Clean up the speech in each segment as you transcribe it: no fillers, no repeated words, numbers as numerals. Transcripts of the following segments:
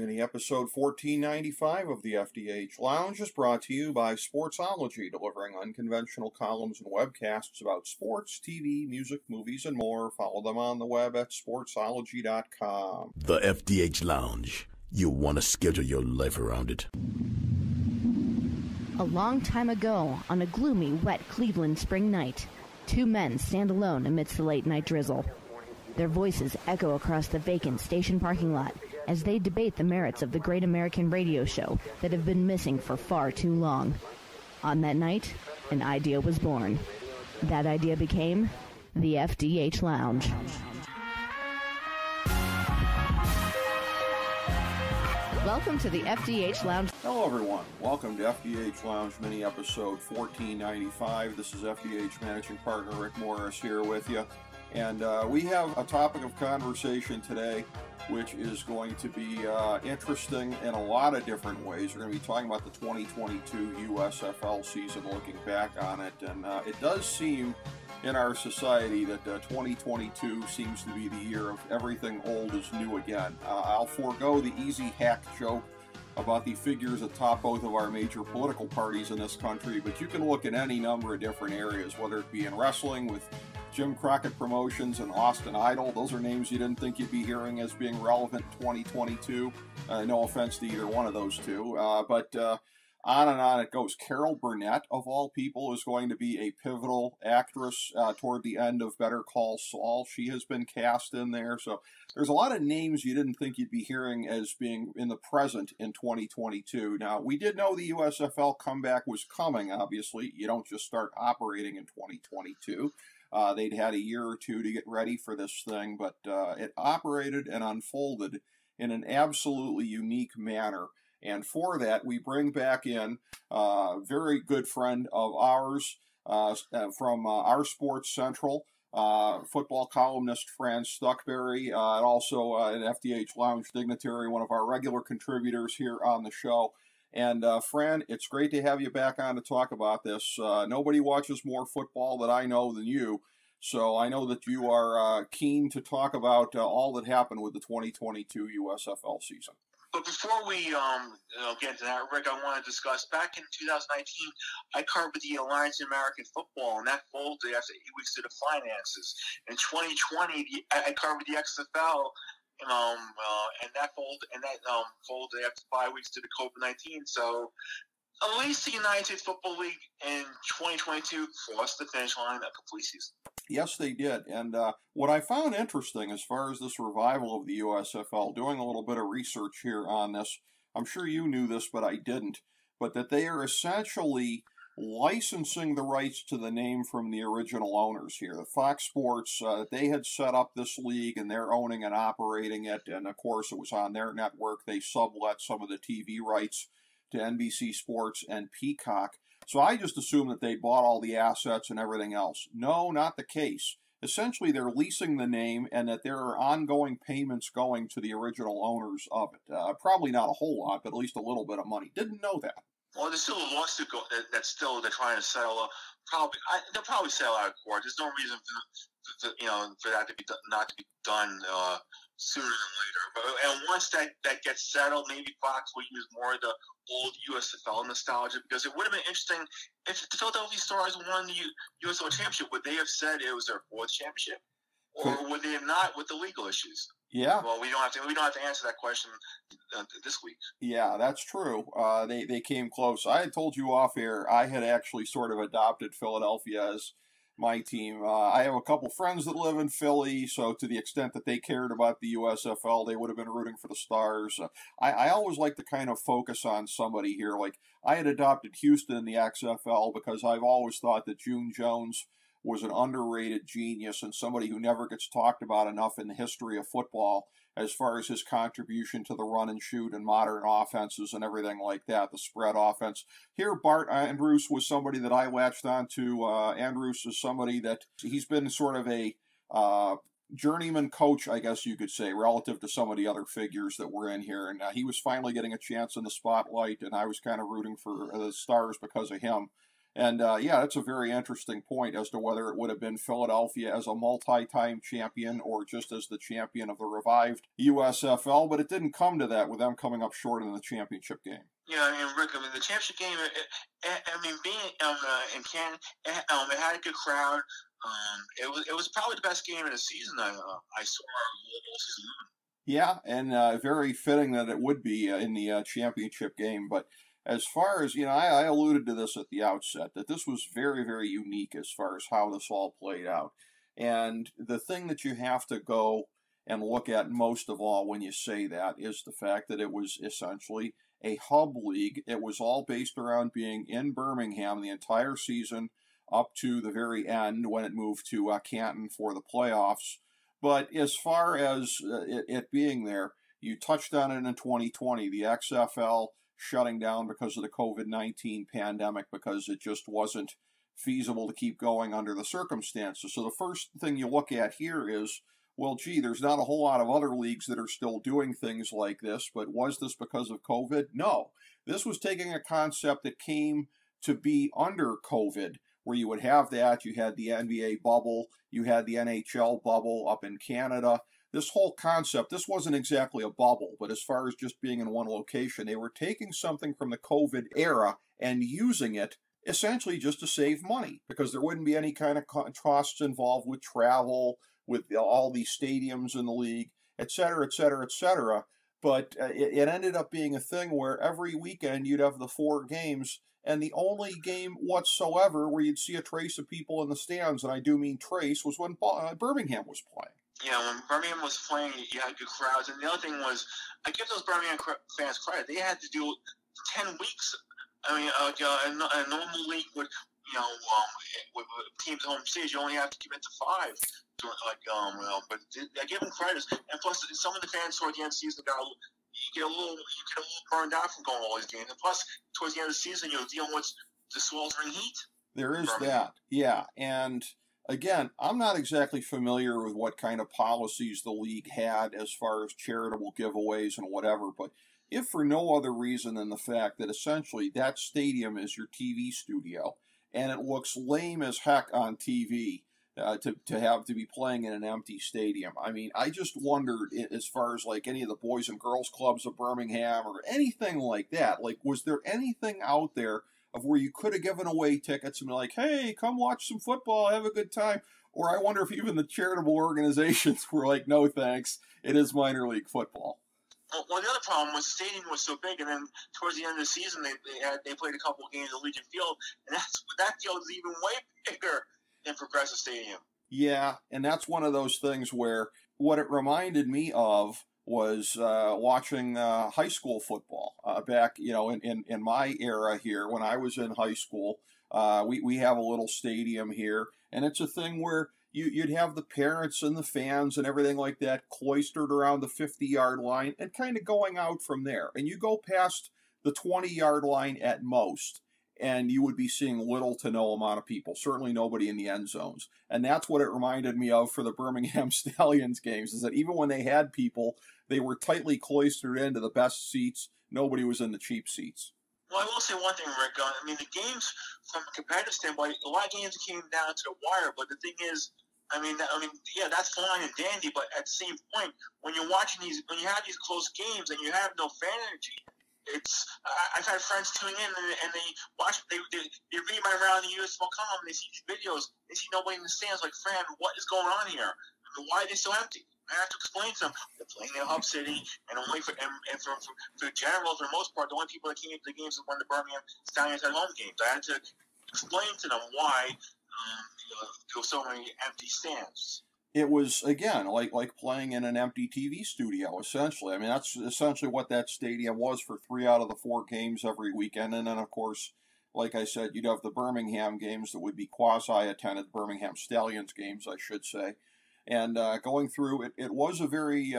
Mini episode 1495 of the FDH Lounge is brought to you by Sportsology, delivering unconventional columns and webcasts about sports, TV, music, movies, and more. Follow them on the web at sportsology.com. The FDH Lounge. You'll want to schedule your life around it. A long time ago, on a gloomy, wet Cleveland spring night, two men stand alone amidst the late-night drizzle. Their voices echo across the vacant station parking lot as they debate the merits of the great American radio show that have been missing for far too long. On that night, an idea was born. That idea became the FDH Lounge. Welcome to the FDH Lounge. Hello, everyone. Welcome to FDH Lounge mini episode 1495. This is FDH Managing Partner Rick Morris here with you. And we have a topic of conversation today which is going to be interesting in a lot of different ways. We're going to be talking about the 2022 USFL season, looking back on it. And it does seem in our society that 2022 seems to be the year of everything old is new again. I'll forego the easy hack joke about the figures atop both of our major political parties in this country, but you can look at any number of different areas, whether it be in wrestling with Jim Crockett Promotions and Austin Idol. Those are names you didn't think you'd be hearing as being relevant in 2022. No offense to either one of those two, but on and on it goes. Carol Burnett, of all people, is going to be a pivotal actress toward the end of Better Call Saul. She has been cast in there. So there's a lot of names you didn't think you'd be hearing as being in the present in 2022. Now, we did know the USFL comeback was coming, obviously. You don't just start operating in 2022. They'd had a year or two to get ready for this thing, but it operated and unfolded in an absolutely unique manner. And for that, we bring back in a very good friend of ours from our Sports Central, football columnist Fran Stuchbury, and also an FDH Lounge Dignitary, one of our regular contributors here on the show. And Fran, it's great to have you back on to talk about this. Nobody watches more football that I know than you, so I know that you are keen to talk about all that happened with the 2022 USFL season. But before we get into that, Rick, I want to discuss, back in 2019, I covered the Alliance of American Football, and that folded after 8 weeks to the finances. In 2020, I covered the XFL, and that folded after 5 weeks to the COVID-19. So at least the United States Football League in 2022 crossed the finish line a complete season. Yes, they did. And what I found interesting as far as this revival of the USFL, doing a little bit of research here on this, I'm sure you knew this, but I didn't, but that they are essentially licensing the rights to the name from the original owners here. The Fox Sports, they had set up this league and they're owning and operating it. And of course, it was on their network. They sublet some of the TV rights to NBC Sports and Peacock. So I just assumed that they bought all the assets and everything else. No, not the case. Essentially, they're leasing the name and that there are ongoing payments going to the original owners of it. Probably not a whole lot, but at least a little bit of money. Didn't know that. Well, there's still a lawsuit that's still they're trying to settle. They'll probably settle out of court. There's no reason for that to be not to be done sooner than later. And once that gets settled, maybe Fox will use more of the old USFL nostalgia, because it would have been interesting if the Philadelphia Stars won the USFL championship. Would they have said it was their fourth championship, or would they have not with the legal issues? Yeah. Well, we don't have to answer that question this week. Yeah, that's true. They came close. I had told you off air, I had actually sort of adopted Philadelphia as my team. I have a couple friends that live in Philly, so to the extent that they cared about the USFL, they would have been rooting for the Stars. I always like to kind of focus on somebody here. Like, I had adopted Houston in the XFL because I've always thought that June Jones was an underrated genius and somebody who never gets talked about enough in the history of football as far as his contribution to the run and shoot and modern offenses and everything like that, the spread offense. Here, Bart Andrews was somebody that I latched on to. Andrews is somebody that he's been sort of a journeyman coach, I guess you could say, relative to some of the other figures that were in here. And he was finally getting a chance in the spotlight, and I was kind of rooting for the Stars because of him. And yeah, that's a very interesting point as to whether it would have been Philadelphia as a multi-time champion or just as the champion of the revived USFL, but it didn't come to that with them coming up short in the championship game. Yeah, and Rick, I mean, the championship game, I mean, being in Canada, it had a good crowd. It was probably the best game of the season I saw all season long. Yeah, and very fitting that it would be in the championship game. But as far as, I alluded to this at the outset, that this was very, very unique as far as how this all played out. And the thing that you have to go and look at most of all when you say that is the fact that it was essentially a hub league. It was all based around being in Birmingham the entire season up to the very end when it moved to Canton for the playoffs. But as far as it being there, you touched on it in 2020, the XFL shutting down because of the COVID-19 pandemic because it just wasn't feasible to keep going under the circumstances. So the first thing you look at here is, well, gee, there's not a whole lot of other leagues that are still doing things like this, but was this because of COVID? No. This was taking a concept that came to be under COVID, where you would have that. You had the NBA bubble, you had the NHL bubble up in Canada. This whole concept, this wasn't exactly a bubble, but as far as just being in one location, they were taking something from the COVID era and using it essentially just to save money, because there wouldn't be any kind of costs involved with travel, with all these stadiums in the league, et cetera, et cetera, et cetera. But it ended up being a thing where every weekend you'd have the 4 games, and the only game whatsoever where you'd see a trace of people in the stands, and I do mean trace, was when Birmingham was playing. Yeah, when Birmingham was playing, you had good crowds. And the other thing was, I give those Birmingham fans credit. They had to do 10 weeks. I mean, a normal league would, with teams home cities, you only have to commit to 5. But I give them credit. And plus, some of the fans toward the end of the season you get a little burned out from going to all these games. And plus, towards the end of the season, you're dealing with the sweltering heat. There is that, yeah. And again, I'm not exactly familiar with what kind of policies the league had as far as charitable giveaways and whatever, but if for no other reason than the fact that essentially that stadium is your TV studio, and it looks lame as heck on TV to have to be playing in an empty stadium. I mean, I just wondered, as far as like any of the Boys and Girls Clubs of Birmingham or anything like that, like was there anything out there of where you could have given away tickets and be like, hey, come watch some football, have a good time? Or I wonder if even the charitable organizations were like, no thanks, it is minor league football. Well, the other problem was the stadium was so big, and then towards the end of the season, they played a couple of games at Legion Field, and that field is even way bigger than Progressive Stadium. Yeah, and that's one of those things where what it reminded me of was watching high school football back, in my era here when I was in high school. We have a little stadium here, and it's a thing where you'd have the parents and the fans and everything like that cloistered around the 50-yard line and kind of going out from there. And you go past the 20-yard line at most, and you would be seeing little to no amount of people, certainly nobody in the end zones. And that's what it reminded me of for the Birmingham Stallions games, is that even when they had people, they were tightly cloistered into the best seats. Nobody was in the cheap seats. Well, I will say one thing, Rick. I mean, the games, from a competitive standpoint, a lot of games came down to the wire. But the thing is, yeah, that's fine and dandy. But at the same point, when you're watching when you have these close games and you have no fan energy, I've had friends tuning in and they watch. They read my around the USFL column. They see these videos. They see nobody in the stands. Like, Fran, what is going on here? I mean, why are they so empty? I have to explain to them. They're playing in Hub City, and only for general, for the most part, the only people that came to the games were when the Birmingham Stallions had home games. I had to explain to them why there were so many empty stands. It was, again, like playing in an empty TV studio, essentially. I mean, that's essentially what that stadium was for 3 out of the 4 games every weekend. And then, of course, like I said, you'd have the Birmingham games that would be quasi-attended, Birmingham Stallions games, I should say. And going through it, it was a very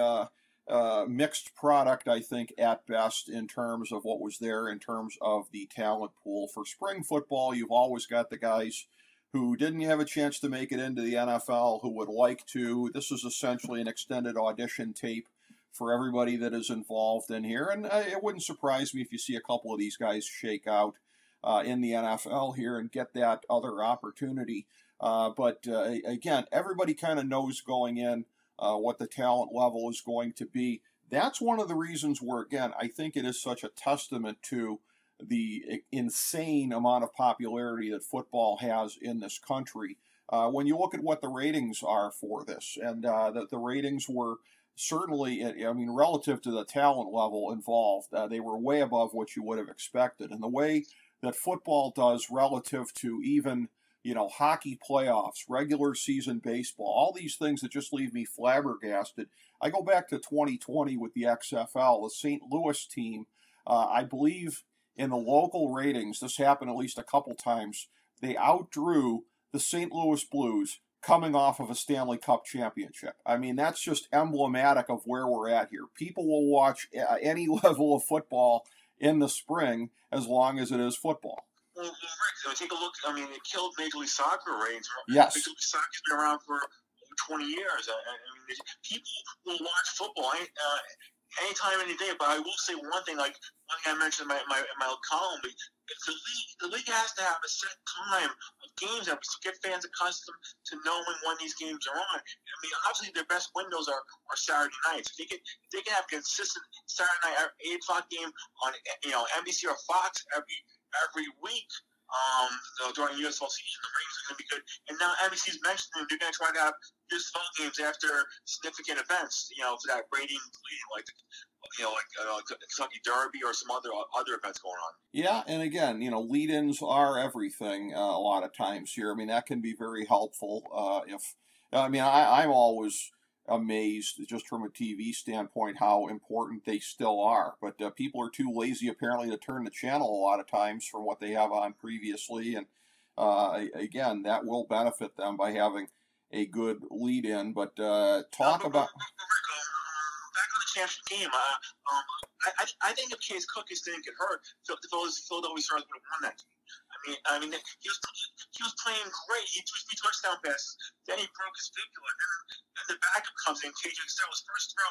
mixed product, I think, at best, in terms of what was there, in terms of the talent pool. For spring football, you've always got the guys who didn't have a chance to make it into the NFL, who would like to. This is essentially an extended audition tape for everybody that is involved in here. And it wouldn't surprise me if you see a couple of these guys shake out. in the NFL here and get that other opportunity. But again, everybody kind of knows going in what the talent level is going to be. That's one of the reasons where, again, I think it is such a testament to the insane amount of popularity that football has in this country. When you look at what the ratings are for this, and the ratings were certainly, I mean, relative to the talent level involved, they were way above what you would have expected. And the way that football does relative to even, hockey playoffs, regular season baseball, all these things that just leave me flabbergasted. I go back to 2020 with the XFL, the St. Louis team, I believe in the local ratings, this happened at least a couple times, they outdrew the St. Louis Blues coming off of a Stanley Cup championship. I mean, that's just emblematic of where we're at here. People will watch any level of football in the spring as long as it is football. Well, Rick, take a look. I mean, it killed Major League Soccer ratings. Yes. Major League Soccer's been around for 20 years. I mean, people will watch football anytime, any day. But I will say one thing, like one thing I mentioned in my column, the league has to have a set time of games to get fans accustomed to knowing when these games are on. I mean, obviously their best windows are Saturday nights. If they can have consistent Saturday night 8 o'clock game on NBC or Fox every week during USFL season, the ratings are going to be good. And now NBC's mentioning they're going to try to have USFL games after significant events, for that rating leading, like Kentucky Derby or some other events going on. Yeah, and again, lead-ins are everything a lot of times here. I mean, that can be very helpful. I'm always amazed just from a TV standpoint how important they still are. But people are too lazy apparently to turn the channel a lot of times from what they have on previously. And again, that will benefit them by having a good lead-in. But talk about... Back on the championship game, I think if Case Cookus didn't get hurt, Philadelphia Stars would have won that game. I mean, he was playing great. He threw 3 touchdown passes. Then he broke his fibula. Then the backup comes in. KJ Sells first throw,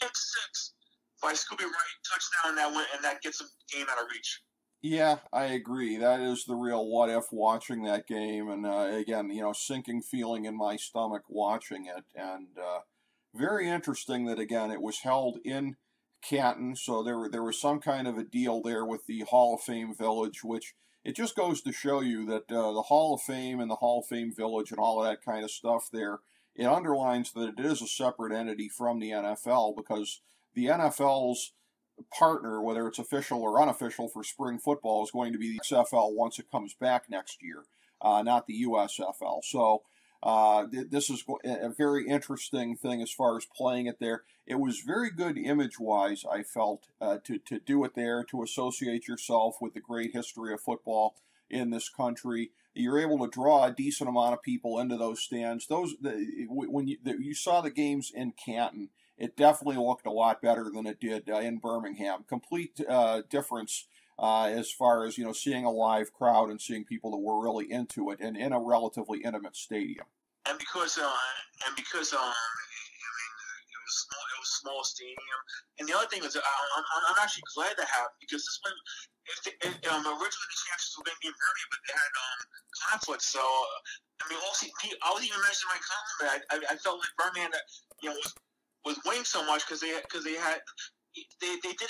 pick 6 by Scooby Wright, touchdown, and that gets him game out of reach. Yeah, I agree. That is the real what if watching that game, and again, sinking feeling in my stomach watching it, and very interesting that again it was held in Canton, so there was some kind of a deal there with the Hall of Fame Village, which it just goes to show you that the Hall of Fame and the Hall of Fame Village and all of that kind of stuff there, it underlines that it is a separate entity from the NFL, because the NFL's partner, whether it's official or unofficial for spring football, is going to be the XFL once it comes back next year, not the USFL. So this is a very interesting thing as far as playing it there. It was very good image-wise, I felt, to do it there, to associate yourself with the great history of football in this country. You're able to draw a decent amount of people into those stands. When you saw the games in Canton, it definitely looked a lot better than it did in Birmingham. Complete difference as far as seeing a live crowd and seeing people that were really into it, and in a relatively intimate stadium. And because it was a small stadium, and the other thing is I'm actually glad that happened, because this one, originally the champions were going to be in Birmingham, but they had conflicts. So I was even mentioning my comment. I felt like Birmingham was winning so much because they did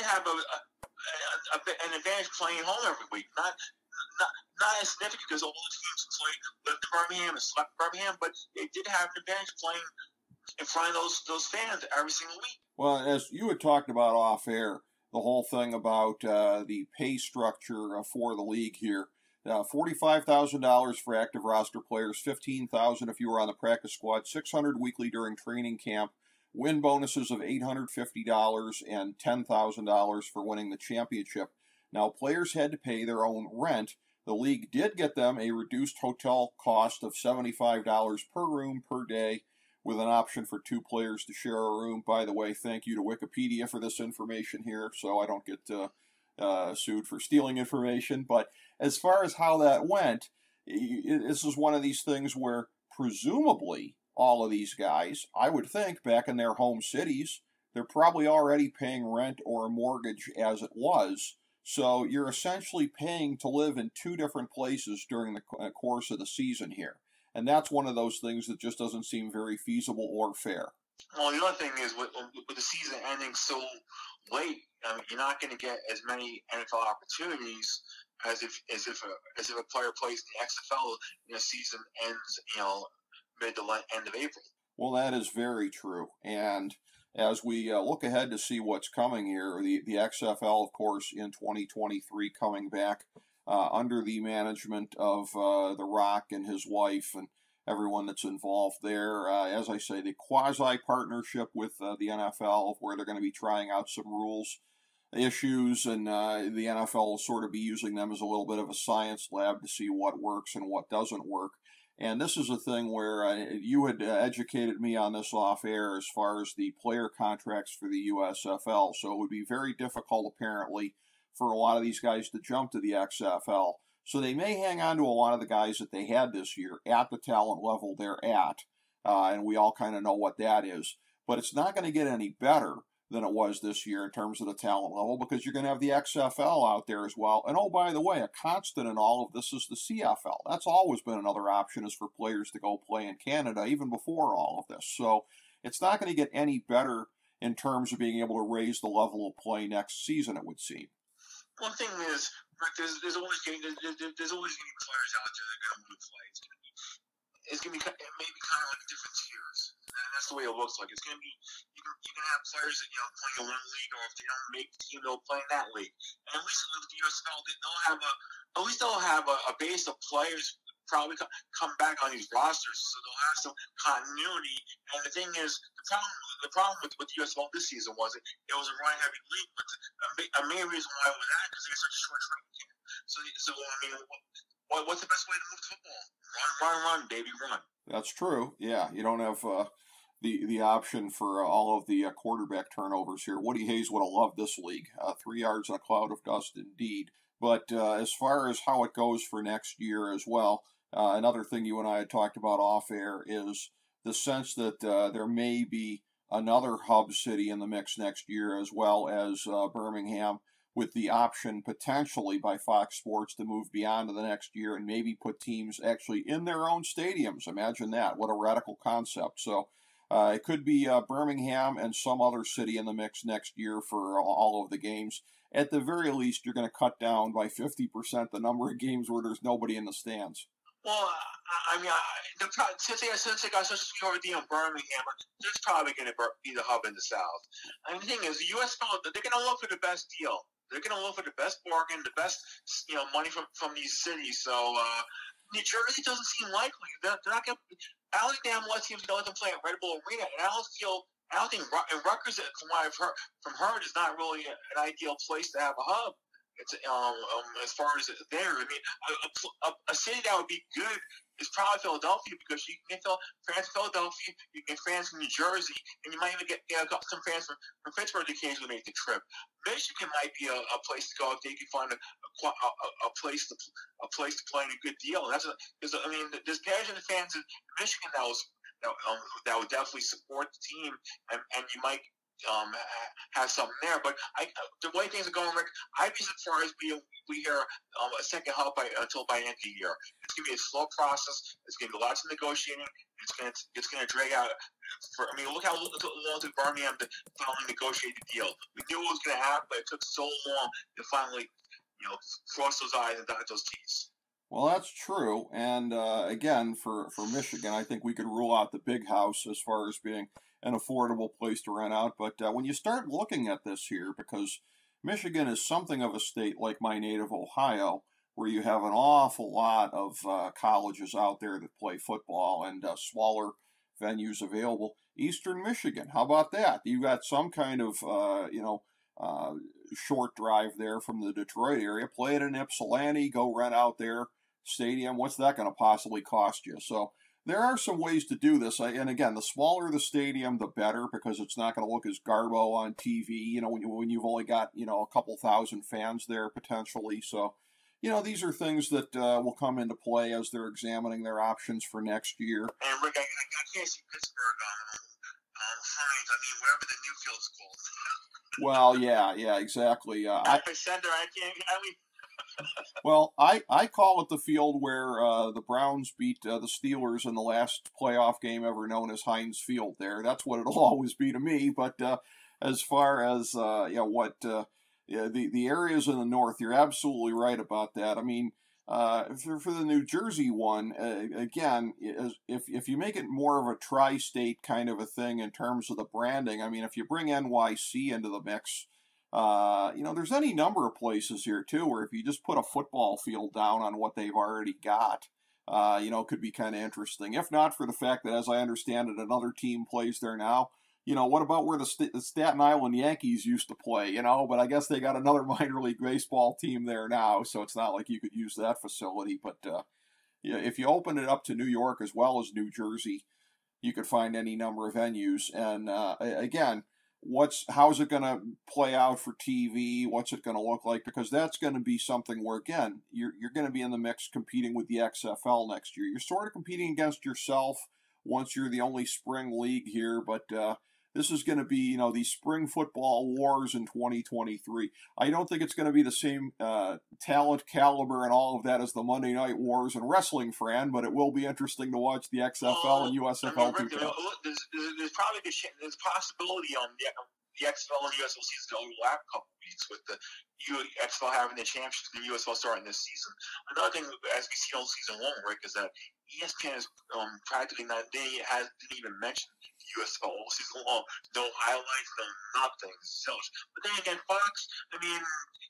have an advantage playing home every week. Not as significant because all the teams played lived in Birmingham and slept in Birmingham, but they did have an advantage playing in front of those fans every single week. Well, as you had talked about off air, the whole thing about the pay structure for the league here. $45,000 for active roster players, $15,000 if you were on the practice squad, $600 weekly during training camp, win bonuses of $850 and $10,000 for winning the championship. Now, players had to pay their own rent. The league did get them a reduced hotel cost of $75 per room per day, with an option for 2 players to share a room. By the way, thank you to Wikipedia for this information here, so I don't get sued for stealing information. But as far as how that went, this is one of these things where presumably all of these guys, I would think, back in their home cities, they're probably already paying rent or a mortgage as it was. So you're essentially paying to live in two different places during the course of the season here. And that's one of those things that just doesn't seem very feasible or fair. Well, the other thing is with the season ending so late, you're not going to get as many NFL opportunities as if a player plays in the XFL and the season ends, mid to end of April. Well, that is very true. And as we look ahead to see what's coming here, the XFL, of course, in 2023 coming back under the management of The Rock and his wife and everyone that's involved there. As I say, the quasi-partnership with the NFL, where they're going to be trying out some rules issues, and the NFL will sort of be using them as a little bit of a science lab to see what works and what doesn't work. And this is a thing where you had educated me on this off air as far as the player contracts for the USFL. So it would be very difficult, apparently, for a lot of these guys to jump to the XFL. So they may hang on to a lot of the guys that they had this year at the talent level they're at. And we all kind of know what that is. But it's not going to get any better than it was this year in terms of the talent level, because you're going to have the XFL out there as well. And oh, by the way, a constant in all of this is the CFL. That's always been another option, is for players to go play in Canada, even before all of this. So it's not going to get any better in terms of being able to raise the level of play next season, it would seem. One thing is, Rick, there's always going to be players out there that are going to want to play. It's going to be maybe kind of like different tiers. And that's the way it looks like. It's going to be, you're going to have players that, playing in one league, or if they don't make the team, they'll play in that league. And at least with the USFL, they'll have a base of players probably come back on these rosters, so they'll have some continuity. And the thing is, the problem with the USFL this season was it was a run-heavy league, but a main reason why it was that because they had such a short training camp. So I mean, what's the best way to move to football? Run, baby, run. That's true. Yeah, you don't have the option for all of the quarterback turnovers here. Woody Hayes would have loved this league. 3 yards in a cloud of dust, indeed. But as far as how it goes for next year as well, another thing you and I had talked about off air is the sense that there may be another hub city in the mix next year, as well as Birmingham, with the option potentially by Fox Sports to move beyond to the next year and maybe put teams actually in their own stadiums. Imagine that. What a radical concept. So it could be Birmingham and some other city in the mix next year for all of the games. At the very least, you're going to cut down by 50% the number of games where there's nobody in the stands. Well, I mean, since they got such a sweetheart deal in Birmingham, it's probably going to be the hub in the South. And the thing is, the USFL, they're going to look for the best deal. They're going to look for the best bargain, the best money from these cities. So New Jersey doesn't seem likely. They're not going to. I don't think they have a lot of teams going to let them play at Red Bull Arena, and I don't think Rutgers, from what I've heard, is not really an ideal place to have a hub. It's as far as there. I mean, a city that would be good is probably Philadelphia, because you can get fans from Philadelphia, you can get fans from New Jersey, and you might even get some fans from Pittsburgh to occasionally make the trip. Michigan might be a place to go if they can find a place to play in a good deal. And there's passionate fans in Michigan that would definitely support the team, and you might have something there. But the way things are going, Rick, I'd be surprised we hear a second hub until by the end of the year. It's going to be a slow process. It's going to be lots of negotiating. It's going to drag out. Look how long it took Birmingham to finally negotiate the deal. We knew it was going to happen, but it took so long to finally, cross those I's and dot those T's. Well, that's true. And again, for Michigan, I think we could rule out the big house as far as being an affordable place to rent out. But when you start looking at this here, because Michigan is something of a state like my native Ohio, where you have an awful lot of colleges out there that play football and smaller venues available. Eastern Michigan, how about that? You got some kind of, short drive there from the Detroit area. Play it in Ypsilanti, go rent out their stadium. What's that going to possibly cost you? So there are some ways to do this. And again, the smaller the stadium, the better, because it's not going to look as garbo on TV, when you've only got, a couple thousand fans there potentially. So, these are things that will come into play as they're examining their options for next year. And Rick, I can't see Pittsburgh Hines. Whatever the new field's called. Well, yeah, exactly. I center, I can't. I mean. Well, I call it the field where the Browns beat the Steelers in the last playoff game ever known as Heinz Field. There, that's what it'll always be to me. But as far as yeah, the areas in the north, you're absolutely right about that. I mean, for the New Jersey one, again, if you make it more of a tri-state kind of a thing in terms of the branding, I mean, if you bring NYC into the mix. There's any number of places here too where if you just put a football field down on what they've already got, it could be kind of interesting. If not for the fact that, as I understand it, another team plays there now. What about where the Staten Island Yankees used to play? But I guess they got another minor league baseball team there now, so it's not like you could use that facility. But if you open it up to New York as well as New Jersey, you could find any number of venues. And again, how's it going to play out for TV? What's it going to look like? Because that's going to be something where, again, you're going to be in the mix competing with the XFL next year. You're sort of competing against yourself once you're the only spring league here, but this is going to be, these spring football wars in 2023. I don't think it's going to be the same talent caliber and all of that as the Monday Night Wars and wrestling, Fran, but it will be interesting to watch the XFL and USFL. Rick, there's probably there's possibility on the XFL and USFL season to overlap a couple weeks with the XFL having the championship and the USFL starting this season. Another thing, as we see on season one, Rick, is that ESPN is practically didn't even mention the USFL all season long. No highlights, no nothing. But then again, Fox, I mean,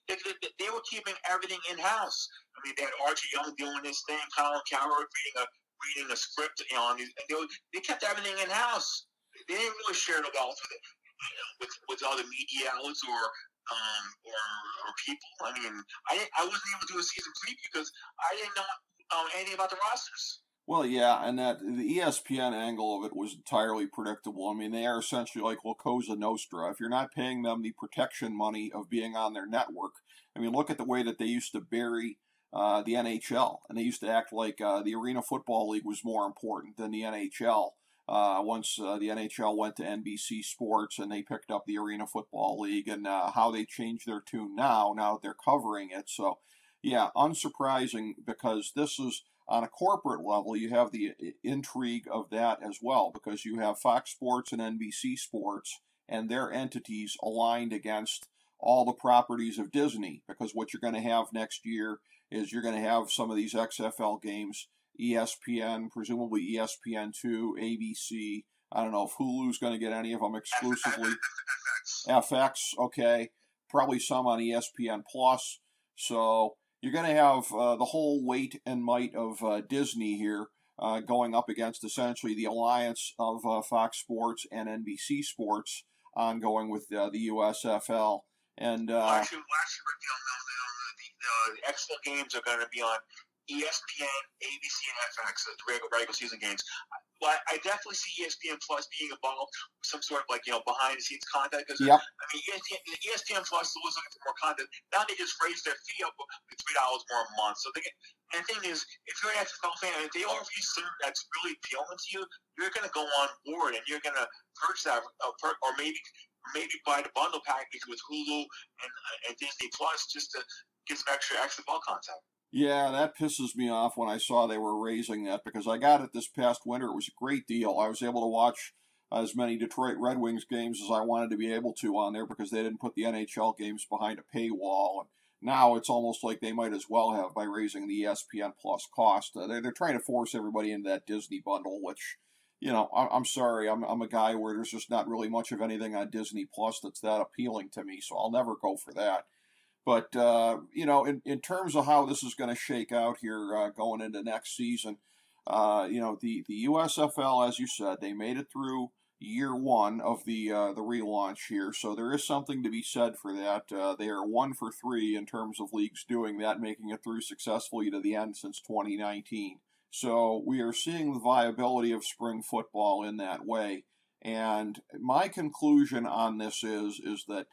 they were keeping everything in house. I mean, they had Archie Young doing this thing, Colin Cowherd reading a script, and they kept everything in house. They didn't really share the wealth with other media outlets or people. I mean, I wasn't able to do a season preview because I didn't know anything about the rosters. Well, yeah, and that the ESPN angle of it was entirely predictable. I mean, they are essentially like La Cosa Nostra. If you're not paying them the protection money of being on their network, I mean, look at the way that they used to bury the NHL, and they used to act like the Arena Football League was more important than the NHL. Once the NHL went to NBC Sports and they picked up the Arena Football League, and how they changed their tune now that they're covering it. So, yeah, unsurprising, because this is on a corporate level, you have the intrigue of that as well, because you have Fox Sports and NBC Sports and their entities aligned against all the properties of Disney, because what you're going to have next year is you're going to have some of these XFL games, ESPN, presumably ESPN2, ABC. I don't know if Hulu's going to get any of them exclusively. FX, okay. Probably some on ESPN Plus. So you're going to have the whole weight and might of Disney here going up against essentially the alliance of Fox Sports and NBC Sports ongoing with the USFL. And actually, the XFL games are going to be on ESPN, ABC, and FX, the regular season games. But I definitely see ESPN Plus being involved with some sort of behind the scenes content, because yep. I mean ESPN Plus is always looking for more content. Now they just raised their fee up to $3 more a month. So and the thing is, if you're an XFL fan, if they offer you something that's really appealing to you, you're going to go on board and you're going to purchase that, or maybe buy the bundle package with Hulu and Disney Plus just to get some extra XFL content. Yeah, that pisses me off when I saw they were raising that, because I got it this past winter. It was a great deal. I was able to watch as many Detroit Red Wings games as I wanted to be able to on there, because they didn't put the NHL games behind a paywall. And now it's almost like they might as well have by raising the ESPN Plus cost. They're trying to force everybody into that Disney bundle, which, I'm sorry. I'm a guy where there's just not really much of anything on Disney Plus that's that appealing to me, so I'll never go for that. But, in terms of how this is going to shake out here going into next season, the USFL, as you said, they made it through year one of the relaunch here. So there is something to be said for that. They are 1 for 3 in terms of leagues doing that, making it through successfully to the end since 2019. So we are seeing the viability of spring football in that way. And my conclusion on this is that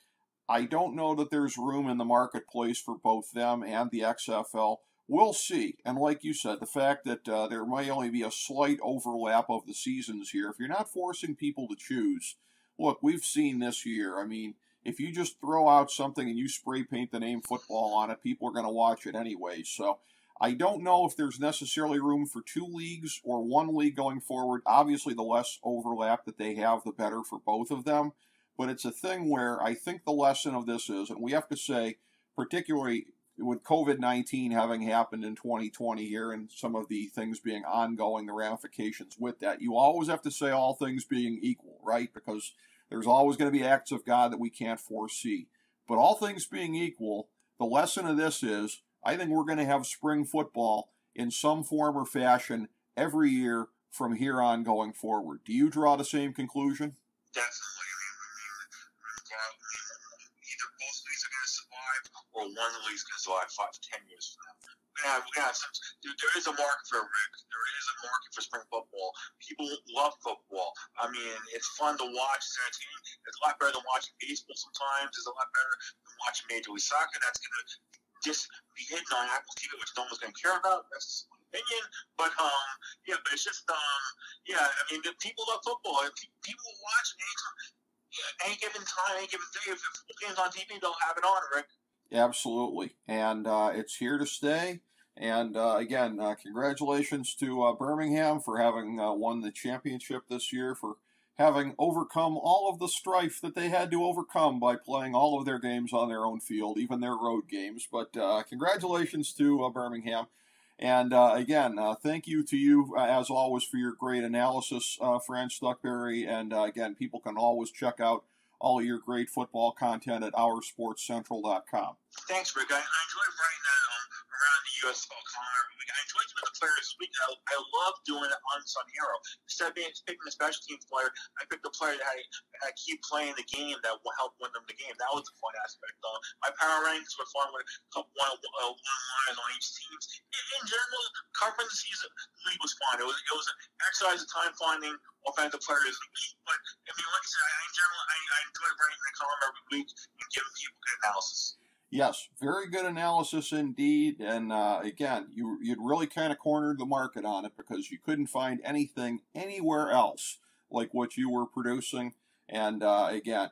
I don't know that there's room in the marketplace for both them and the XFL. We'll see. And like you said, the fact that there may only be a slight overlap of the seasons here, if you're not forcing people to choose, look, we've seen this year. I mean, if you just throw out something and you spray paint the name football on it, people are going to watch it anyway. So I don't know if there's necessarily room for 2 leagues or 1 league going forward. Obviously, the less overlap that they have, the better for both of them. But it's a thing where I think the lesson of this is, and we have to say, particularly with COVID-19 having happened in 2020 here and some of the things being ongoing, the ramifications with that, you always have to say all things being equal, right? Because there's always going to be acts of God that we can't foresee. But all things being equal, the lesson of this is, I think we're going to have spring football in some form or fashion every year from here on going forward. Do you draw the same conclusion? Definitely. Either both leagues are going to survive or one league's going to survive 5 to 10 years from now. We're gonna have some. There is a market for it, Rick. There is a market for spring football. People love football. I mean, it's fun to watch. It's entertaining. It's a lot better than watching baseball sometimes. It's a lot better than watching Major League Soccer. That's going to just be hidden on Apple TV, which no one's going to care about. That's my opinion. But yeah, but it's just yeah. I mean, people love football. People will watch any given time, any given day. If football game's on TV, they'll have it on, Rick. Absolutely, and it's here to stay. And again, congratulations to Birmingham for having won the championship this year, for having overcome all of the strife that they had to overcome by playing all of their games on their own field, even their road games. But congratulations to Birmingham. And again, thank you to you, as always, for your great analysis, Fran Stuchbury. And again, people can always check out all of your great football content at OurSportsCentral.com. Thanks, Rick. I enjoyed writing that around the USFL calendar. I enjoyed doing the players this week. I love doing it on Sun Hero. Instead of picking a special teams player, I picked a player that had keep playing the game that will help win them the game. That was the fun aspect. My power rankings were fun with a couple one-liners on each team. In general, covering the season, the league was fun. It was an exercise of time finding offensive players of the week. But I mean, like I said, in general, I enjoy writing the column every week and giving people good analysis. Yes, very good analysis indeed. And again, you'd really kind of cornered the market on it because you couldn't find anything anywhere else like what you were producing. And again,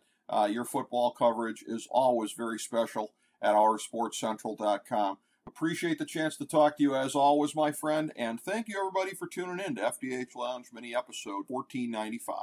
your football coverage is always very special at OurSportsCentral.com. Appreciate the chance to talk to you as always, my friend. And thank you, everybody, for tuning in to FDH Lounge mini episode 1495.